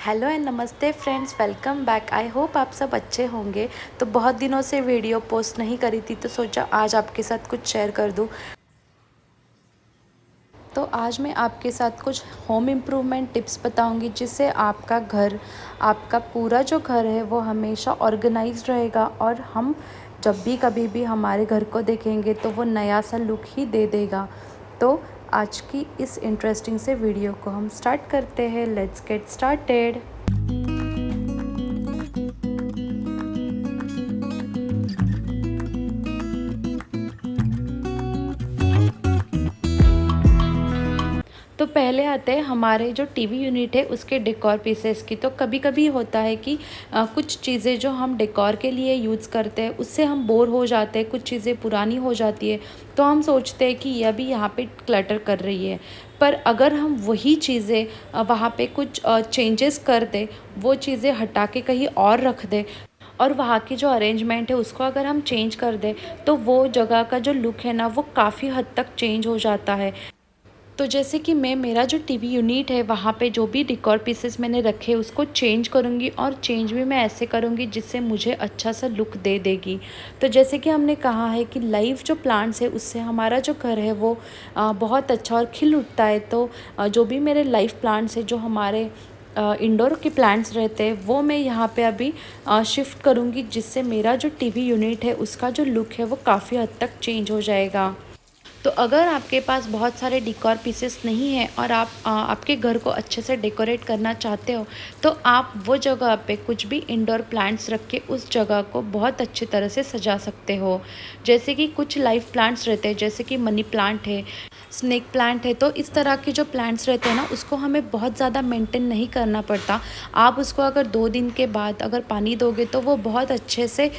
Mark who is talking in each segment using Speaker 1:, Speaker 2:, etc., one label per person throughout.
Speaker 1: Hello and नमस्ते friends, welcome back. I hope आप सब अच्छे होंगे। तो बहुत दिनों से वीडियो पोस्ट नहीं करी थी, तो सोचा आज आपके साथ कुछ शेयर कर दूं। तो आज मैं आपके साथ कुछ होम इम्प्रूवमेंट टिप्स बताऊंगी, जिससे आपका घर, आपका पूरा जो घर है वो हमेशा ऑर्गेनाइज्ड रहेगा और हम जब भी कभी भी हमारे घर को देखेंगे तो वो नया सा लुक ही दे देगा। तो आज की इस इंटरेस्टिंग से वीडियो को हम स्टार्ट करते हैं। Let's get started. तो पहले आते हैं हमारे जो टीवी यूनिट है उसके डेकोर पीसेस की। तो कभी कभी होता है कि कुछ चीज़ें जो हम डेकोर के लिए यूज़ करते हैं उससे हम बोर हो जाते हैं, कुछ चीज़ें पुरानी हो जाती है, तो हम सोचते हैं कि यह भी यहाँ पे क्लटर कर रही है। पर अगर हम वही चीज़ें वहाँ पे कुछ चेंजेस कर दें, वो चीज़ें हटा के कहीं और रख दें और वहाँ की जो अरेंजमेंट है उसको अगर हम चेंज कर दें, तो वो जगह का जो लुक है ना वो काफ़ी हद तक चेंज हो जाता है। तो जैसे कि मैं मेरा जो टीवी यूनिट है वहाँ पे जो भी डेकोर पीसेस मैंने रखे उसको चेंज करूँगी, और चेंज भी मैं ऐसे करूँगी जिससे मुझे अच्छा सा लुक दे देगी। तो जैसे कि हमने कहा है कि लाइव जो प्लांट्स है उससे हमारा जो घर है वो बहुत अच्छा और खिल उठता है। तो जो भी मेरे लाइव प्लांट्स है, जो हमारे इंडोर के प्लांट्स रहते हैं, वो मैं यहाँ पे अभी शिफ्ट करूँगी, जिससे मेरा जो टीवी यूनिट है उसका जो लुक है वो काफ़ी हद तक चेंज हो जाएगा। तो अगर आपके पास बहुत सारे डेकोर पीसेस नहीं हैं और आप आपके घर को अच्छे से डेकोरेट करना चाहते हो, तो आप वो जगह पे कुछ भी इंडोर प्लांट्स रख के उस जगह को बहुत अच्छी तरह से सजा सकते हो। जैसे कि कुछ लाइव प्लांट्स रहते हैं, जैसे कि मनी प्लांट है, स्नेक प्लांट है। तो इस तरह के जो प्लांट्स रहते हैं ना, उसको हमें बहुत ज़्यादा मेंटेन नहीं करना पड़ता। आप उसको अगर 2 दिन के बाद अगर पानी दोगे तो वो बहुत अच्छे से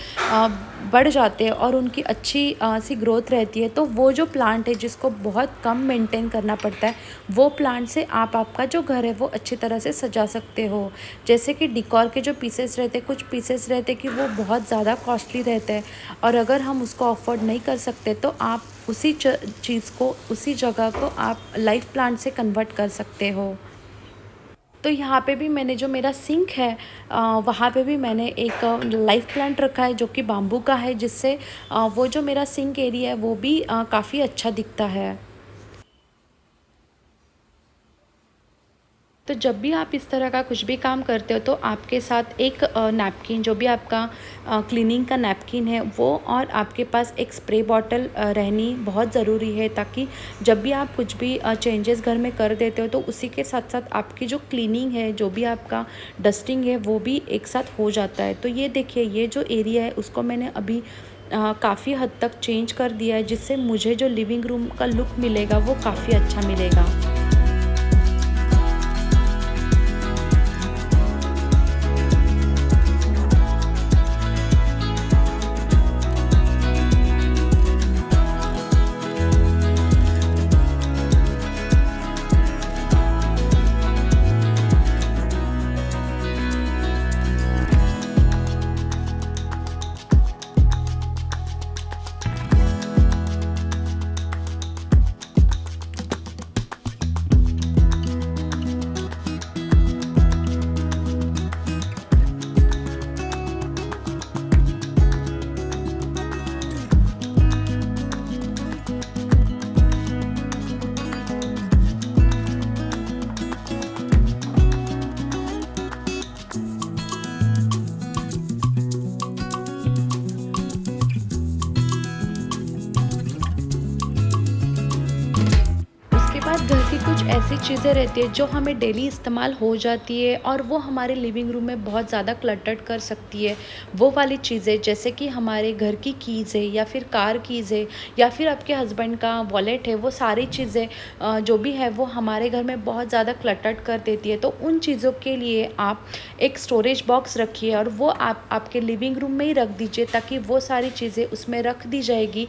Speaker 1: बढ़ जाते हैं और उनकी अच्छी सी ग्रोथ रहती है। तो वो जो प्लांट है जिसको बहुत कम मेंटेन करना पड़ता है, वो प्लांट से आप आपका जो घर है वो अच्छी तरह से सजा सकते हो। जैसे कि डिकॉर के जो पीसेस रहते हैं, कुछ पीसेस रहते हैं कि वो बहुत ज़्यादा कॉस्टली रहते हैं, और अगर हम उसको अफोर्ड नहीं कर सकते तो आप उसी चीज़ को, उसी जगह को आप लाइव प्लांट से कन्वर्ट कर सकते हो। तो यहाँ पे भी मैंने जो मेरा सिंक है, वहाँ पे भी मैंने एक लाइव प्लांट रखा है जो कि बाम्बू का है, जिससे वो जो मेरा सिंक एरिया है वो भी काफ़ी अच्छा दिखता है। तो जब भी आप इस तरह का कुछ भी काम करते हो, तो आपके साथ एक नैपकिन, जो भी आपका क्लीनिंग का नैपकिन है वो, और आपके पास एक स्प्रे बॉटल रहनी बहुत ज़रूरी है, ताकि जब भी आप कुछ भी चेंजेस घर में कर देते हो तो उसी के साथ साथ आपकी जो क्लीनिंग है, जो भी आपका डस्टिंग है, वो भी एक साथ हो जाता है। तो ये देखिए, ये जो एरिया है उसको मैंने अभी काफ़ी हद तक चेंज कर दिया है, जिससे मुझे जो लिविंग रूम का लुक मिलेगा वो काफ़ी अच्छा मिलेगा। उसके बाद घर की कुछ ऐसी चीज़ें रहती है जो हमें डेली इस्तेमाल हो जाती है और वो हमारे लिविंग रूम में बहुत ज़्यादा क्लटर्ड कर सकती है। वो वाली चीज़ें, जैसे कि हमारे घर की कीज़ है, या फिर कार कीज़ है, या फिर आपके हस्बैंड का वॉलेट है, वो सारी चीज़ें जो भी है वो हमारे घर में बहुत ज़्यादा क्लटर्ड कर देती है। तो उन चीज़ों के लिए आप एक स्टोरेज बॉक्स रखिए, और वो आप आपके लिविंग रूम में ही रख दीजिए, ताकि वो सारी चीज़ें उसमें रख दी जाएगी।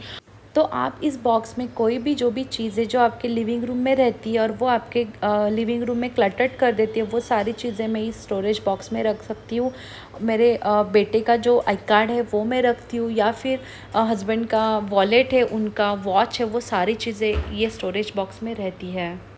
Speaker 1: तो आप इस बॉक्स में कोई भी जो भी चीज़ें जो आपके लिविंग रूम में रहती है और वो आपके लिविंग रूम में क्लटर्ड कर देती है, वो सारी चीज़ें मैं इस स्टोरेज बॉक्स में रख सकती हूँ। मेरे बेटे का जो आई कार्ड है वो मैं रखती हूँ, या फिर हस्बैंड का वॉलेट है, उनका वॉच है, वो सारी चीज़ें ये स्टोरेज बॉक्स में रहती है।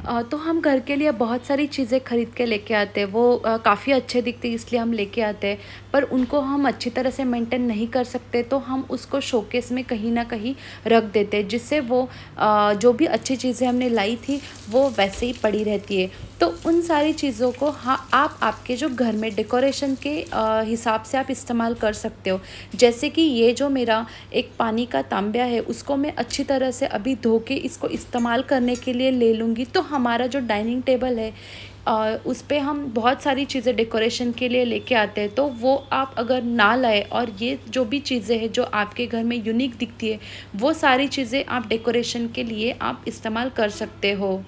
Speaker 1: तो हम घर के लिए बहुत सारी चीज़ें खरीद के लेके आते हैं। वो काफ़ी अच्छे दिखते हैं इसलिए हम लेके आते हैं, पर उनको हम अच्छी तरह से मेंटेन नहीं कर सकते, तो हम उसको शोकेस में कहीं न कहीं रख देते हैं, जिससे वो जो भी अच्छी चीज़ें हमने लाई थी वो वैसे ही पड़ी रहती है। तो उन सारी चीज़ों को हाँ, आप आपके जो घर में डेकोरेशन के हिसाब से आप इस्तेमाल कर सकते हो। जैसे कि ये जो मेरा एक पानी का तांब्या है, उसको मैं अच्छी तरह से अभी धो के इसको इस्तेमाल करने के लिए ले लूँगी। तो हमारा जो डाइनिंग टेबल है उस पे हम बहुत सारी चीज़ें डेकोरेशन के लिए लेके आते हैं, तो वो आप अगर ना लाए और ये जो भी चीज़ें हैं जो आपके घर में यूनिक दिखती है, वो सारी चीज़ें आप डेकोरेशन के लिए आप इस्तेमाल कर सकते हो।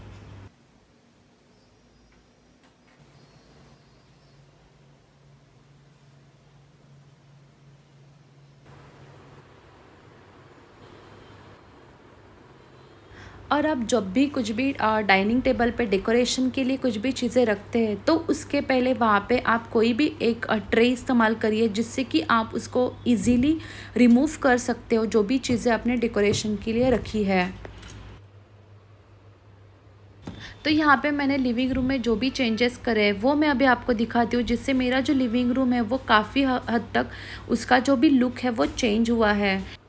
Speaker 1: और आप जब भी कुछ भी डाइनिंग टेबल पे डेकोरेशन के लिए कुछ भी चीज़ें रखते हैं, तो उसके पहले वहाँ पे आप कोई भी एक ट्रे इस्तेमाल करिए, जिससे कि आप उसको इजीली रिमूव कर सकते हो जो भी चीज़ें आपने डेकोरेशन के लिए रखी है। तो यहाँ पे मैंने लिविंग रूम में जो भी चेंजेस करे हैं वो मैं अभी आपको दिखाती हूँ, जिससे मेरा जो लिविंग रूम है वो काफ़ी हद तक उसका जो भी लुक है वो चेंज हुआ है।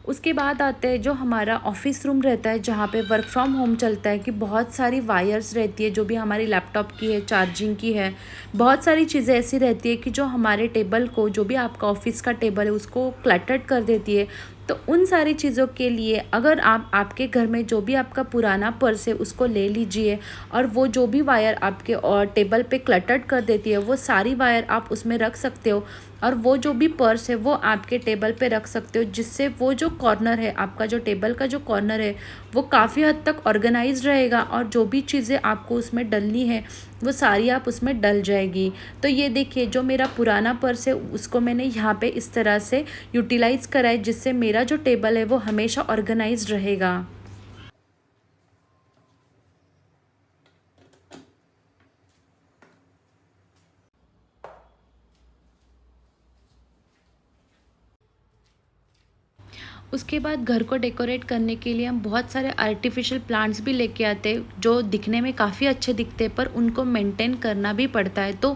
Speaker 1: उसके बाद आते हैं जो हमारा ऑफिस रूम रहता है, जहाँ पे वर्क फ्रॉम होम चलता है, कि बहुत सारी वायर्स रहती है जो भी हमारी लैपटॉप की है, चार्जिंग की है। बहुत सारी चीज़ें ऐसी रहती है कि जो हमारे टेबल को, जो भी आपका ऑफिस का टेबल है, उसको क्लटर्ड कर देती है। तो उन सारी चीज़ों के लिए अगर आप आपके घर में जो भी आपका पुराना पर्स है उसको ले लीजिए, और वो जो भी वायर आपके और टेबल पे क्लटर्ड कर देती है वो सारी वायर आप उसमें रख सकते हो, और वो जो भी पर्स है वो आपके टेबल पे रख सकते हो, जिससे वो जो कॉर्नर है, आपका जो टेबल का जो कॉर्नर है, वो काफ़ी हद तक ऑर्गेनाइज्ड रहेगा, और जो भी चीज़ें आपको उसमें डलनी है वो सारी आप उसमें डल जाएगी। तो ये देखिए, जो मेरा पुराना पर्स है उसको मैंने यहाँ पे इस तरह से यूटिलाइज़ करा है, जिससे मेरा जो टेबल है वो हमेशा ऑर्गेनाइज्ड रहेगा। उसके बाद घर को डेकोरेट करने के लिए हम बहुत सारे आर्टिफिशियल प्लांट्स भी लेके आते हैं, जो दिखने में काफ़ी अच्छे दिखते हैं, पर उनको मेंटेन करना भी पड़ता है। तो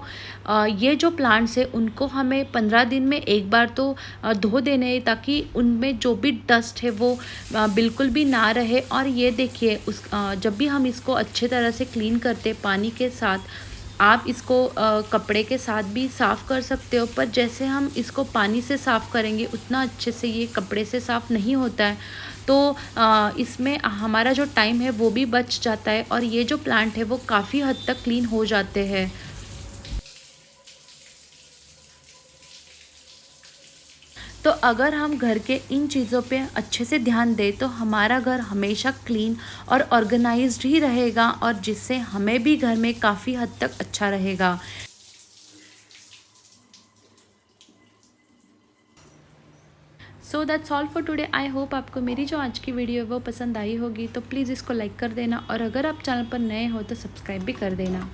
Speaker 1: ये जो प्लांट्स है उनको हमें 15 दिन में एक बार तो धो देने हैं, ताकि उनमें जो भी डस्ट है वो बिल्कुल भी ना रहे। और ये देखिए, जब भी हम इसको अच्छे तरह से क्लीन करते हैं पानी के साथ, आप इसको कपड़े के साथ भी साफ़ कर सकते हो, पर जैसे हम इसको पानी से साफ़ करेंगे उतना अच्छे से ये कपड़े से साफ़ नहीं होता है। तो इसमें हमारा जो टाइम है वो भी बच जाता है, और ये जो प्लांट है वो काफ़ी हद तक क्लीन हो जाते हैं। तो अगर हम घर के इन चीज़ों पे अच्छे से ध्यान दें, तो हमारा घर हमेशा क्लीन और ऑर्गेनाइज्ड ही रहेगा, और जिससे हमें भी घर में काफ़ी हद तक अच्छा रहेगा। So that's all for today. I hope आपको मेरी जो आज की वीडियो है वो पसंद आई होगी, तो प्लीज़ इसको लाइक कर देना, और अगर आप चैनल पर नए हो तो सब्सक्राइब भी कर देना।